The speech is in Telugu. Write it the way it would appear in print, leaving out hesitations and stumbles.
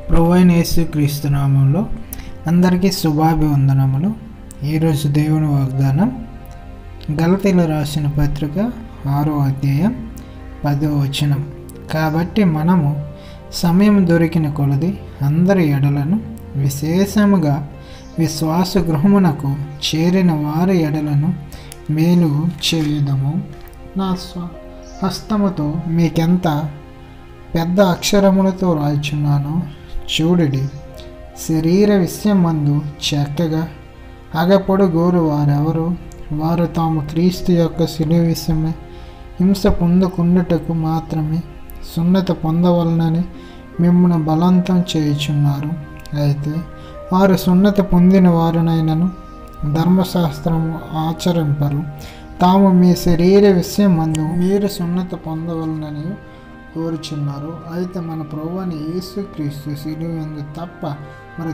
ప్రభువైన యేసుక్రీస్తు నామములో అందరికీ శుభాభివందనములు. ఈరోజు దేవుని వాగ్దానం గలతీయులకు రాసిన పత్రిక 6వ అధ్యాయం 10వ వచనం. కాబట్టి మనము సమయం దొరికిన కొలది అందరి ఎడలను, విశేషముగా విశ్వాస గృహమునకు చేరిన వారి ఎడలను మేలు చేయుదము. నా హస్తముతో మీకెంత పెద్ద అక్షరములతో రాయుచున్నాను చూడుడి. శరీర విషయమందు చక్కగా అగపడు గోరు వారెవరు? వారు తాము క్రీస్తు యొక్క శిలువ విషయమై హింస పొందకుండుటకు మాత్రమే సున్నత పొందవలనని మిమ్మల్ని బలవంతం చేయుచున్నారు. అయితే వారు సున్నత పొందిన వారినైనను ధర్మశాస్త్రము ఆచరింపరు. తాము మీ శరీర విషయమందు మీరు సున్నత పొందవలనని కోరుచున్నారు. అయితే మన ప్రభువైన యేసుక్రీస్తు శిలువ యందు తప్ప మరి